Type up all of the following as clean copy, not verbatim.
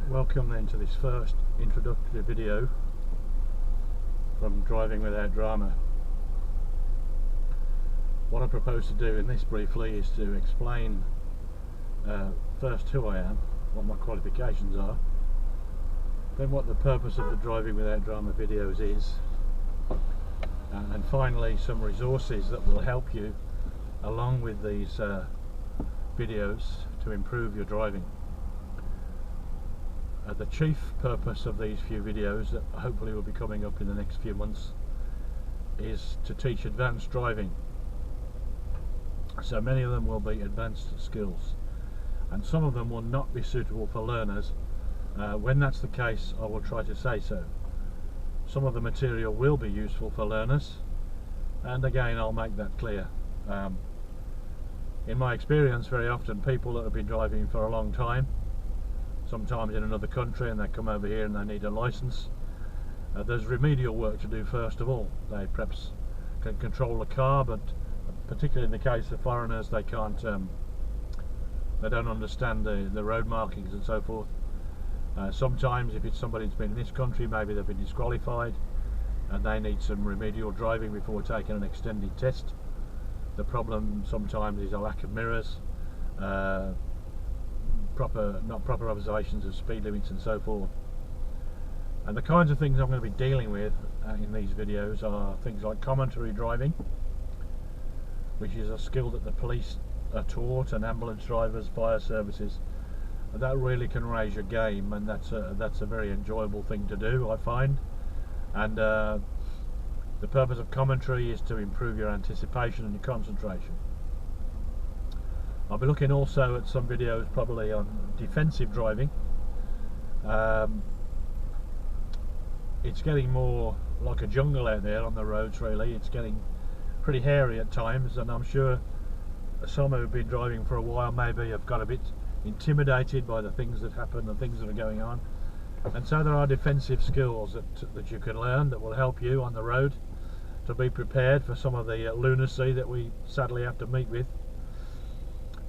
Welcome then to this first introductory video from Driving Without Drama. What I propose to do in this briefly is to explain first who I am, what my qualifications are, then what the purpose of the Driving Without Drama videos is, and finally some resources that will help you along with these videos to improve your driving. The chief purpose of these few videos that hopefully will be coming up in the next few months is to teach advanced driving. So many of them will be advanced skills, and some of them will not be suitable for learners. When that's the case, I will try to say so. Some of the material will be useful for learners, and again I'll make that clear. In my experience, very often people that have been driving for a long time, sometimes in another country, and they come over here and they need a license, there's remedial work to do first of all. They perhaps can control the car, but particularly in the case of foreigners, they can't, they don't understand the road markings and so forth. Sometimes if it's somebody that's been in this country, maybe they've been disqualified and they need some remedial driving before taking an extended test. The problem sometimes is a lack of mirrors, not proper observations of speed limits and so forth. And the kinds of things I'm going to be dealing with in these videos are things like commentary driving, which is a skill that the police are taught, and ambulance drivers, fire services. That really can raise your game, and that's a very enjoyable thing to do, I find. And the purpose of commentary is to improve your anticipation and your concentration. I'll be looking also at some videos probably on defensive driving. It's getting more like a jungle out there on the roads, really. It's getting pretty hairy at times, and I'm sure some who've been driving for a while maybe have got a bit intimidated by the things that happen, the things that are going on. And so there are defensive skills that you can learn that will help you on the road to be prepared for some of the lunacy that we sadly have to meet with.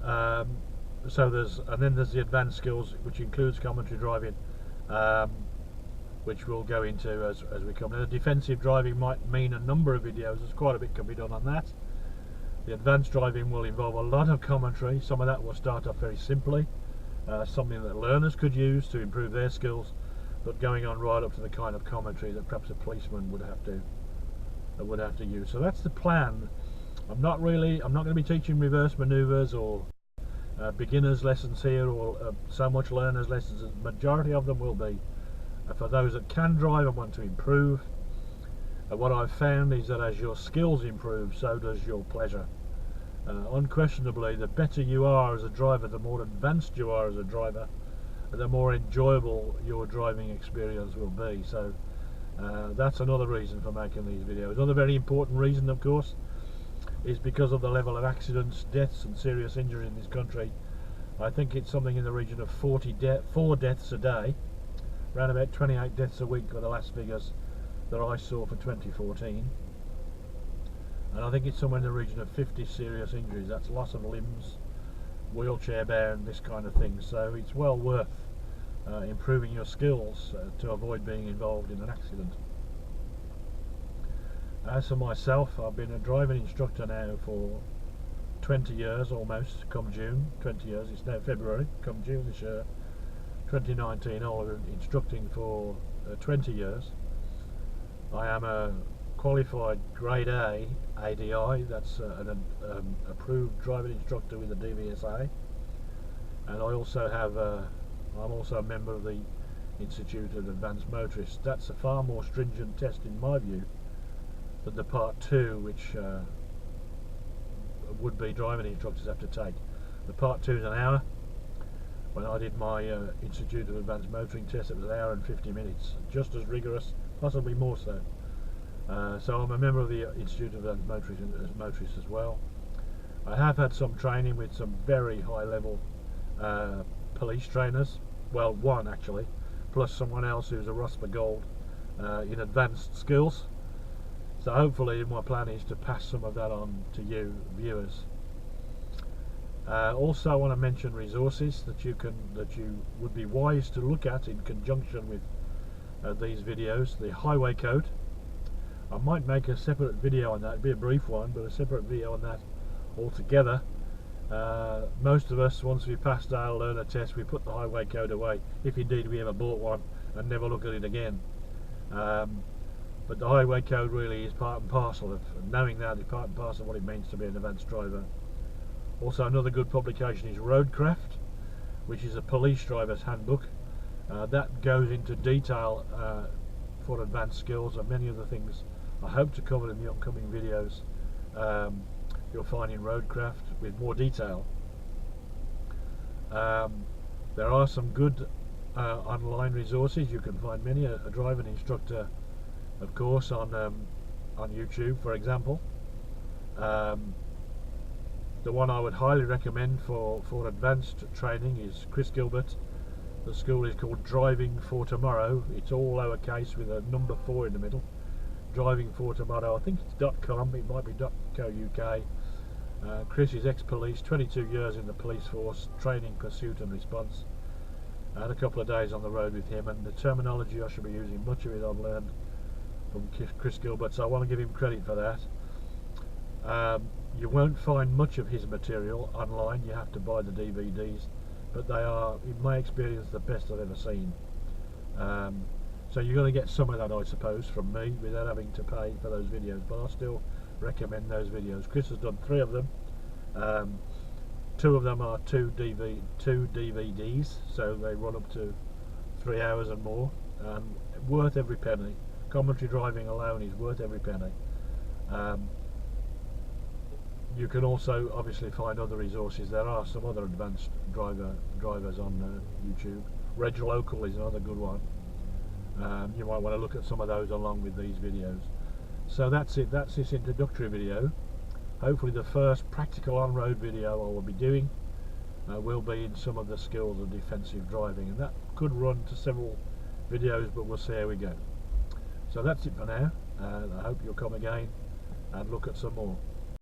Then there's the advanced skills, which includes commentary driving, which we'll go into as we come. The defensive driving might mean a number of videos. There's quite a bit can be done on that. The advanced driving will involve a lot of commentary. Some of that will start off very simply, something that learners could use to improve their skills, but going on right up to the kind of commentary that perhaps a policeman would have to use. So that's the plan. I'm not going to be teaching reverse maneuvers or beginners lessons here, or so much learners lessons. The majority of them will be for those that can drive and want to improve. What I've found is that as your skills improve, so does your pleasure. Unquestionably, the better you are as a driver, the more advanced you are as a driver, the more enjoyable your driving experience will be. So that's another reason for making these videos. Another very important reason, of course, is because of the level of accidents, deaths and serious injury in this country. I think it's something in the region of 4 deaths a day, around about 28 deaths a week were the last figures that I saw for 2014, and I think it's somewhere in the region of 50 serious injuries. That's loss of limbs, wheelchair bound, this kind of thing. So it's well worth improving your skills to avoid being involved in an accident. As for myself, I've been a driving instructor now for 20 years almost. Come June, 20 years, it's now February, come June this year, 2019, I'll be instructing for 20 years. I am a qualified Grade A ADI, that's an approved driving instructor with the DVSA, and I also have I'm also a member of the Institute of Advanced Motorists. That's a far more stringent test in my view than the Part 2, which would-be driving instructors have to take. The Part 2 is an hour. When I did my Institute of Advanced Motoring test, it was an hour and 50 minutes, just as rigorous, possibly more so. So I'm a member of the Institute of Advanced Motorists as well. I have had some training with some very high-level police trainers, well, one actually, plus someone else who's a ROSPA Gold in advanced skills. So hopefully my plan is to pass some of that on to you viewers. Also, I want to mention resources that you would be wise to look at in conjunction with these videos. The highway code. I might make a separate video on that. It'd be a brief one, but a separate video on that altogether. Most of us, once we passed our learner test, we put the highway code away, if indeed we ever bought one, and never look at it again. But the highway code really is part and parcel of knowing that, is part and parcel of what it means to be an advanced driver. Also, another good publication is Roadcraft, which is a police driver's handbook. That goes into detail for advanced skills and many other things I hope to cover in the upcoming videos. You'll find in Roadcraft with more detail. There are some good online resources. You can find many a driving instructor, of course, on YouTube, for example. The one I would highly recommend for advanced training is Chris Gilbert. The school is called Driving for Tomorrow. It's all lowercase with a number 4 in the middle. Driving for Tomorrow. I think it's .com, it might be .co.uk. Chris is ex-police, 22 years in the police force, training, pursuit and response. I had a couple of days on the road with him, and the terminology I should be using, much of it I've learned from Chris Gilbert, so I want to give him credit for that. You won't find much of his material online. You have to buy the DVDs, but they are, in my experience, the best I've ever seen. So you're going to get some of that, I suppose, from me without having to pay for those videos, but I still recommend those videos. Chris has done 3 of them. 2 of them are 2 DVDs, so they run up to 3 hours and more, and worth every penny. Commentary driving alone is worth every penny. You can also obviously find other resources. There are some other advanced drivers on YouTube. Reg Local is another good one. You might want to look at some of those along with these videos. So that's it. That's this introductory video. Hopefully the first practical on-road video I will be doing will be in some of the skills of defensive driving, and that could run to several videos, but we'll see how we go. So that's it for now. I hope you'll come again and look at some more.